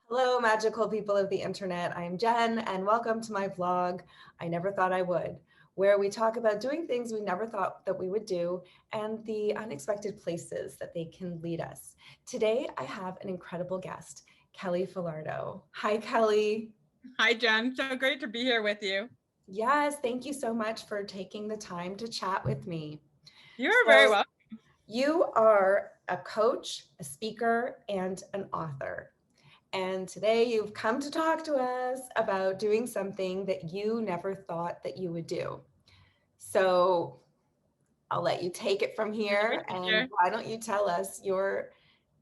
Hello, magical people of the internet. I'm Jen, and welcome to my vlog, I Never Thought I Would, where we talk about doing things we never thought that we would do and the unexpected places that they can lead us. Today, I have an incredible guest, Kelly Falardeau. Hi, Kelly. Hi, Jen. So great to be here with you. Yes, thank you so much for taking the time to chat with me. You are very So, welcome. you are a coach, a speaker, and an author. And today you've come to talk to us about doing something that you never thought that you would do. So I'll let you take it from here. And why don't you tell us your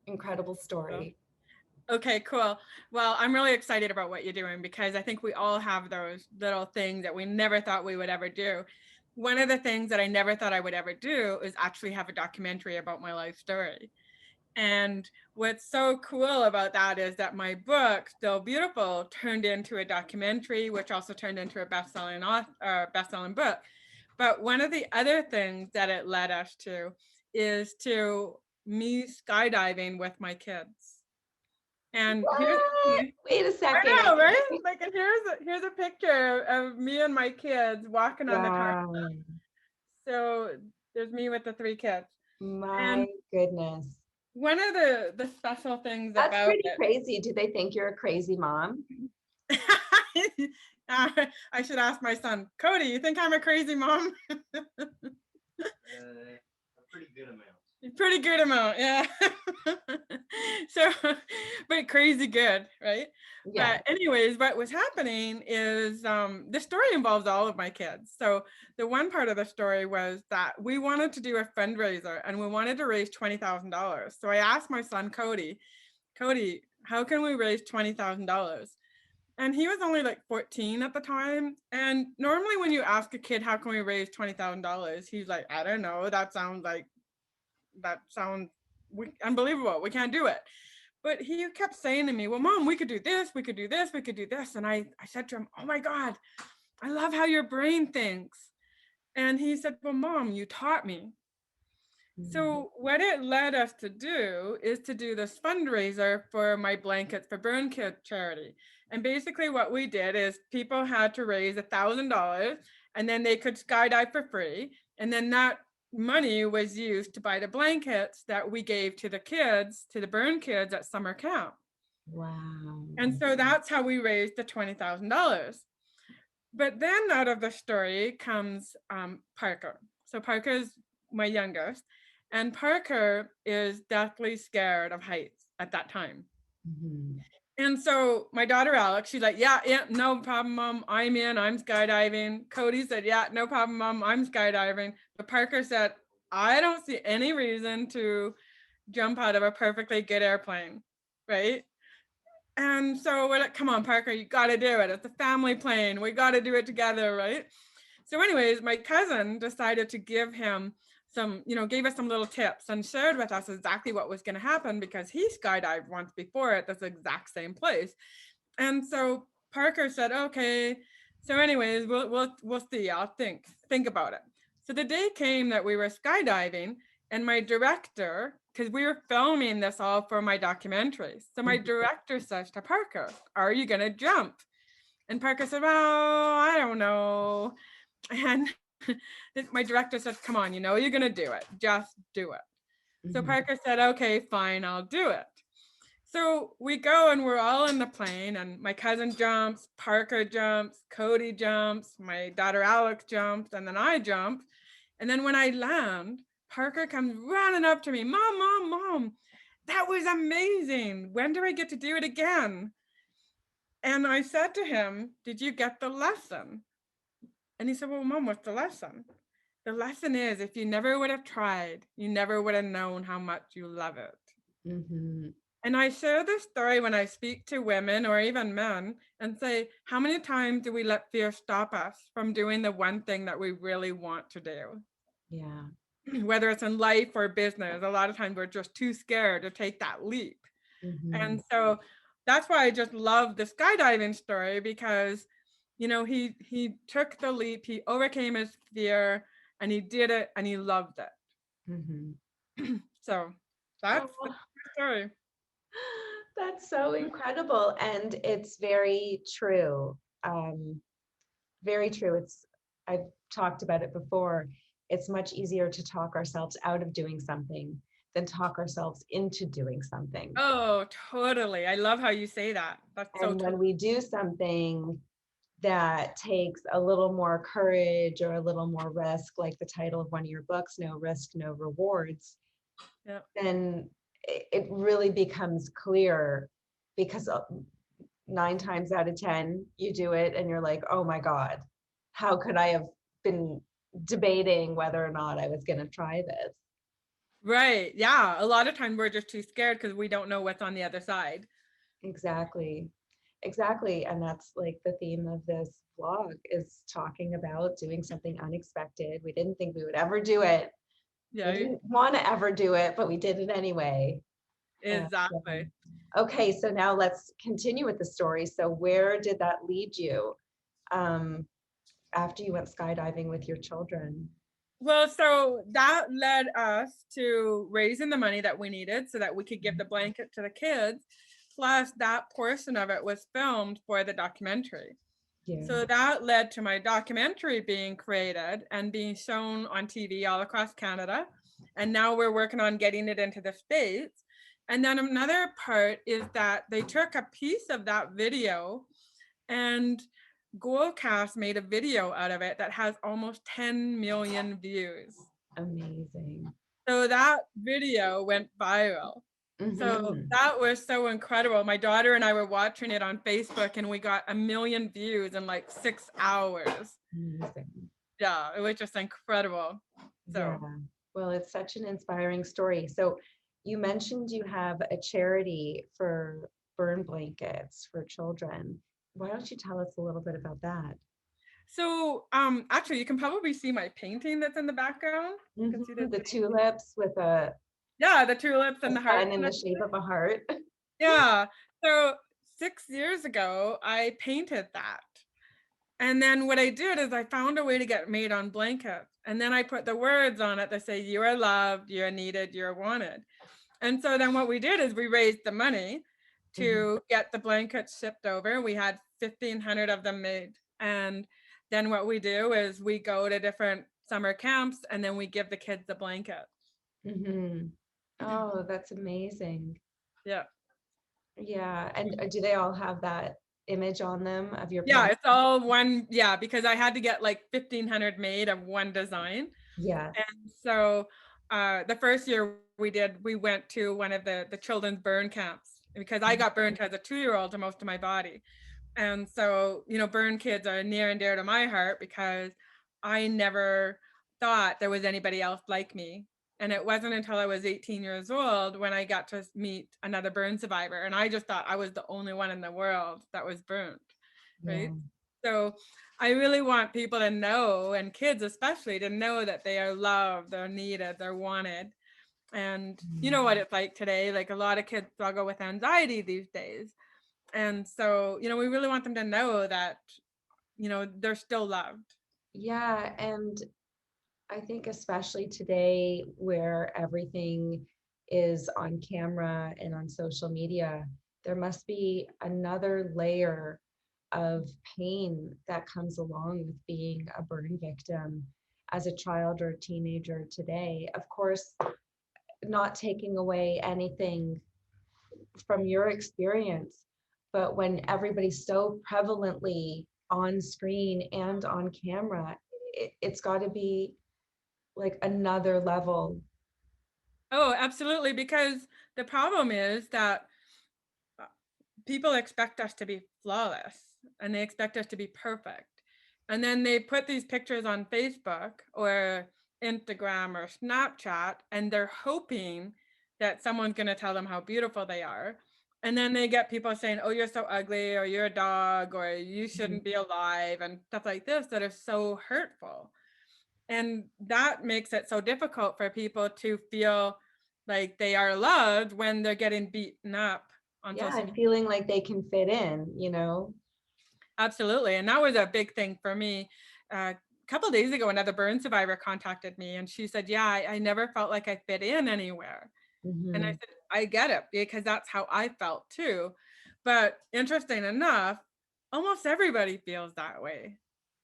incredible story? Okay, cool. Well, I'm really excited about what you're doing because I think we all have those little things that we never thought we would ever do. One of the things that I never thought I would ever do is actually have a documentary about my life story. And what's so cool about that is that my book, Still Beautiful, turned into a documentary, which also turned into a best-selling book. But one of the other things that it led us to is to me skydiving with my kids. And here's the What? thing. Wait a I second. know, right? Like, and here's a picture of me and my kids walking on the tarmac. Wow. So there's me with the three kids. My And goodness. one of the special things That's about pretty crazy. Do they think you're a crazy mom? it, I should ask my son, Cody, you think I'm a crazy mom? Pretty good amount, yeah. So, but crazy good, right? Yeah. But anyways, what was happening is the story involves all of my kids. So the one part of the story was that we wanted to do a fundraiser and we wanted to raise $20,000. So I asked my son Cody, how can we raise $20,000? And he was only like 14 at the time. And normally when you ask a kid, how can we raise $20,000? He's like, I don't know. That sounds unbelievable. We can't do it. But he kept saying to me, well, mom, we could do this, we could do this, we could do this. And I said to him, oh my God, I love how your brain thinks. And he said, well, mom, you taught me. Mhm. So what it led us to do is to do this fundraiser for my Blankets for Burn Kit charity. And basically what we did is people had to raise $1,000 and then they could skydive for free. And then that money was used to buy the blankets that we gave to the kids, to the burn kids at summer camp. Wow. And so that's how we raised the $20,000. But then out of the story comes Parker. So Parker's my youngest, and Parker is deathly scared of heights at that time. Mhm. And so my daughter Alex, she's like, yeah, no problem, mom. I'm in. I'm skydiving. Cody said, yeah, no problem, mom. I'm skydiving. But Parker said, I don't see any reason to jump out of a perfectly good airplane, right? And so we're like, come on, Parker, you got to do it. It's a family plane. We got to do it together, right? So, anyways, my cousin decided to give him gave us some little tips and shared with us exactly what was going to happen because he skydived once before at this exact same place. And so Parker said, okay. So, anyways, we'll see. I'll think about it. So the day came that we were skydiving, and my director, because we were filming this all for my documentary. So my Mhm. director says to Parker, "Are you gonna jump?" And Parker said, "Well, I don't know." And my director said, "Come on, you're gonna do it. Just do it." So Mhm. Parker said, "Okay, fine, I'll do it." So we go and we're all in the plane, and my cousin jumps, Parker jumps, Cody jumps, my daughter Alex jumps, and then I jump. And then when I land, Parker comes running up to me, Mom, Mom, Mom, that was amazing. When do I get to do it again? And I said to him, Did you get the lesson? And he said, Well, Mom, what's the lesson? The lesson is if you never would have tried, you never would have known how much you love it. Mhm. And I share this story when I speak to women or even men and say, how many times do we let fear stop us from doing the one thing that we really want to do? Yeah. Whether it's in life or business, a lot of times we're just too scared to take that leap. Mhm. And so that's why I just love the skydiving story because, he took the leap, he overcame his fear, and he did it, and he loved it. Mhm. So Oh, that's the story. That's so incredible. And it's very true. Very true. I've talked about it before. It's much easier to talk ourselves out of doing something than talk ourselves into doing something. Oh, totally. I love how you say that. That's so And true. when we do something that takes a little more courage or a little more risk, like the title of one of your books, No Risk, No Rewards, Yeah. then it really becomes clear because 9 times out of 10, you do it and you're like, oh my God, how could I have been debating whether or not I was going to try this? Right. Yeah. A lot of times we're just too scared because we don't know what's on the other side. Exactly. Exactly. And that's like the theme of this vlog is talking about doing something unexpected. We didn't think we would ever do it. We Yeah, didn't want to ever do it, but we did it anyway. And, exactly. okay, so now let's continue with the story. So where did that lead you um, after you went skydiving with your children? Well, so that led us to raising the money that we needed so that we could give the blanket to the kids. Plus, that portion of it was filmed for the documentary. Yeah. So that led to my documentary being created and being shown on TV all across Canada. And now we're working on getting it into the States. And then another part is that they took a piece of that video and Goldcast made a video out of it that has almost 10 million views. Amazing. So that video went viral. So Hmm. that was so incredible. My daughter and I were watching it on Facebook and we got 1 million views in like 6 hours. Amazing. Yeah, it was just incredible. Yeah. So, Well, it's such an inspiring story. So you mentioned you have a charity for burn blankets for children. Why don't you tell us a little bit about that? actually, you can probably see my painting that's in the background. You can see this. The tulips with Yeah, the tulips a and the sun hearts. in the shape of a heart. Yeah. So 6 years ago, I painted that. And then what I did is I found a way to get made on blankets. And then I put the words on it that say, you are loved, you're needed, you're wanted. And so then what we did is we raised the money Mhm. to get the blankets shipped over. We had 1,500 of them made. And then what we do is we go to different summer camps and then we give the kids the blanket. Mhm. Oh, that's amazing. Yeah. Yeah. And do they all have that image on them of your Yeah, paint? it's all one. Yeah, because I had to get like 1,500 made of one design. Yes. And so the first year we went to one of the children's burn camps because I got burned as a 2-year-old to most of my body. And so, burn kids are near and dear to my heart because I never thought there was anybody else like me. And it wasn't until I was 18 years old when I got to meet another burn survivor. And I just thought I was the only one in the world that was burnt. Yeah. Right. So I really want people to know, and kids especially, to know that they are loved, they're needed, they're wanted. And you know what Mm. it's like today, like a lot of kids struggle with anxiety these days. And so, we really want them to know that, they're still loved. Yeah. And I think especially today where everything is on camera and on social media, there must be another layer of pain that comes along with being a burn victim as a child or a teenager today. Of course, not taking away anything from your experience, but when everybody's so prevalently on screen and on camera, it's got to be like another level. Oh, absolutely. Because the problem is that uh, people expect us to be flawless and they expect us to be perfect. And then they put these pictures on Facebook or Instagram or Snapchat, and they're hoping that someone's going to tell them how beautiful they are. And then they get people saying, oh, you're so ugly, or you're a dog, or you Mhm. shouldn't be alive, and stuff like this that are so hurtful. And that makes it so difficult for people to feel like they are loved when they're getting beaten up on Yeah, social and media. feeling like they can fit in. Absolutely. And that was a big thing for me. A couple days ago, another burn survivor contacted me and she said, yeah, I never felt like I fit in anywhere. And I Mhm. said, I get it, because that's how I felt too. But interesting enough, almost everybody feels that way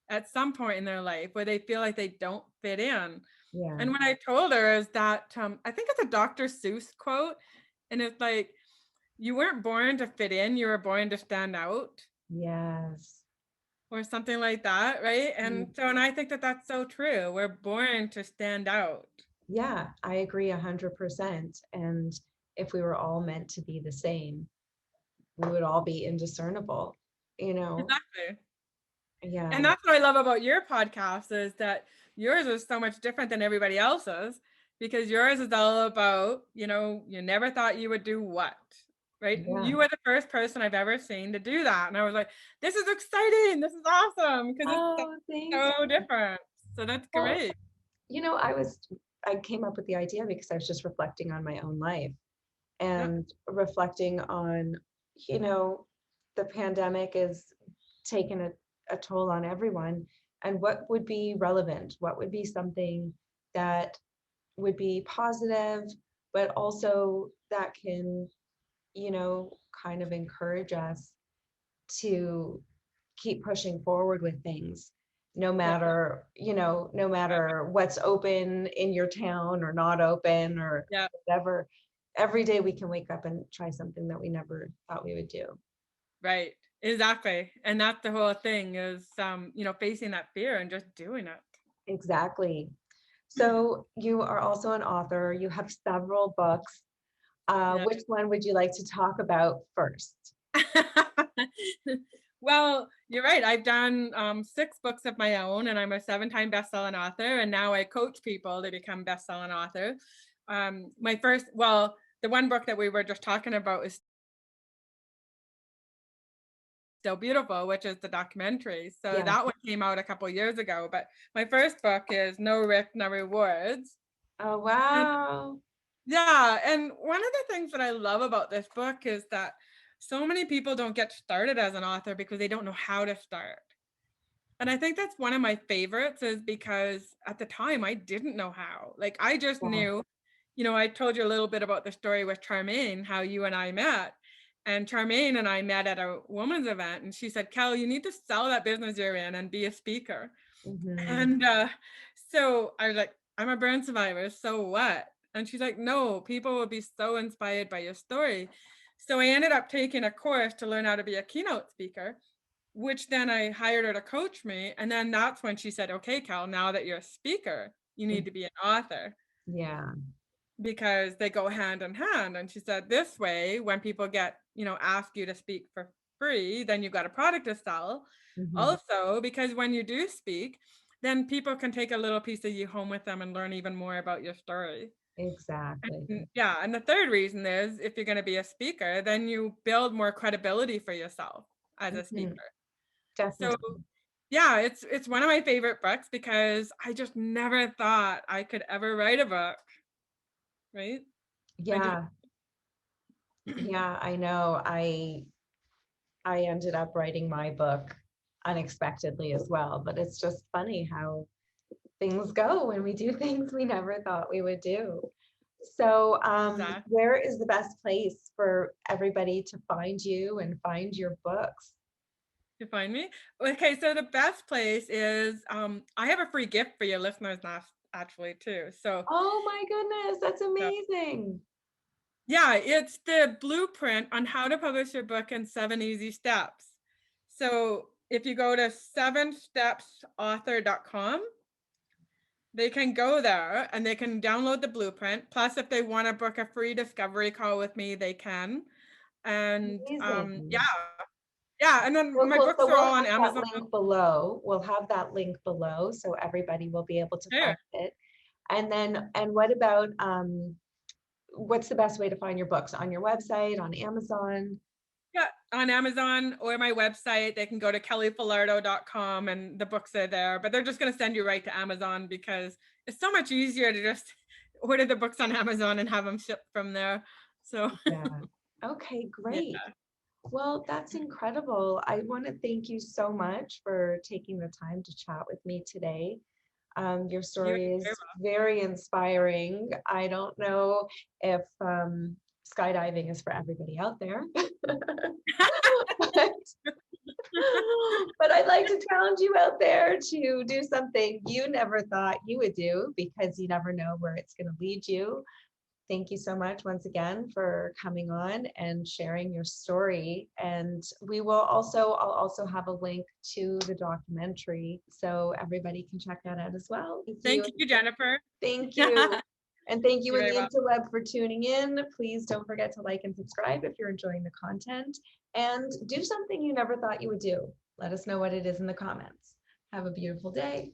at some point in their life, where they feel like they don't fit in. Yeah. And what I told her is that I think it's a Dr. Seuss quote, and it's like, you weren't born to fit in, you were born to stand out, Yes. or something like that, right? And Mm. so, and I think that that's so true. We're born to stand out. Yeah, I agree 100%. And if we were all meant to be the same, we would all be indiscernible, you know? Exactly. Yeah. And that's what I love about your podcast, is that yours is so much different than everybody else's, because yours is all about, you never thought you would do what, right? Yeah. You were the first person I've ever seen to do that. And I was like, this is exciting. This is awesome, because it's Oh, thank so you. different. So that's Well, great. I came up with the idea because I was just reflecting on my own life Yeah. and reflecting on, you know, the pandemic is taking a toll on everyone. And what would be relevant? What would be something that would be positive, but also that can, kind of encourage us to keep pushing forward with things, no Yeah. matter, no matter what's open in your town or not open or Yeah. whatever. Every day we can wake up and try something that we never thought we would do. Right. Exactly. And that's the whole thing, is, facing that fear and just doing it. Exactly. So you are also an author. You have several books. Yeah. Which one would you like to talk about first? Well, you're right. I've done 6 books of my own, and I'm a 7-time best-selling author. And now I coach people to become best-selling authors. The one book that we were just talking about is Still Beautiful, which is the documentary. So Yeah. that one came out a couple years ago. But my first book is No Risk, No Rewards. Oh, And wow. yeah, and one of the things that I love about this book is that so many people don't get started as an author because they don't know how to start. And I think that's one of my favorites, is because at the time I didn't know how. Like, I just Yeah. knew, I told you a little bit about the story with Charmaine, how you and I met. And Charmaine and I met at a woman's event, and she said, Kel, you need to sell that business you're in and be a speaker. Hmm. And so I was like, I'm a burn survivor, so what? And she's like, no, people will be so inspired by your story. So I ended up taking a course to learn how to be a keynote speaker, which then I hired her to coach me. And then that's when she said, okay, Cal, now that you're a speaker, you need to be an author, Yeah. because they go hand in hand. And she said, this way, when people ask you to speak for free, then you've got a product to sell. Hmm. Also, because when you do speak, then people can take a little piece of you home with them and learn even more about your story. Exactly. Yeah. And the third reason is, if you're going to be a speaker, then you build more credibility for yourself as a Hmm. speaker. So Definitely. yeah, it's one of my favorite books, because I just never thought I could ever write a book, right? I just Yeah. Yeah, I know. I ended up writing my book unexpectedly as well, but it's just funny how things go when we do things we never thought we would do. So, exactly. where is the best place for everybody to find you and find your books? To find me. Okay, so the best place is, I have a free gift for your listeners now, actually, too. So Oh my goodness, that's uh, amazing. yeah, it's the blueprint on how to publish your book in 7 easy steps. So if you go to 7stepsauthor.com, they can go there and they can download the blueprint. Plus, if they want to book a free discovery call with me, they can. And yeah, Amazing. yeah. And then Well, my cool. books So are we'll all on have that Amazon. link below. We'll have that link below so everybody will be able to Sure. find it. And what about what's the best way to find your books? On your website, on Amazon? Yeah, on Amazon or my website. They can go to kellyfalardeau.com and the books are there, but they're just going to send you right to Amazon, because it's so much easier to just order the books on Amazon and have them shipped from there. So, Yeah. Okay, yeah. great. Well, that's incredible. I want to thank you so much for taking the time to chat with me today. Your You're story is very very inspiring. I don't know if skydiving is for everybody out there, but, but I'd like to challenge you out there to do something you never thought you would do, because you never know where it's going to lead you. Thank you so much once again for coming on and sharing your story. And I'll also have a link to the documentary so everybody can check that out as well. Thank you, Jennifer. Thank you. And thank you You're in very the welcome. interweb for tuning in. Please don't forget to like and subscribe if you're enjoying the content, and do something you never thought you would do. Let us know what it is in the comments. Have a beautiful day.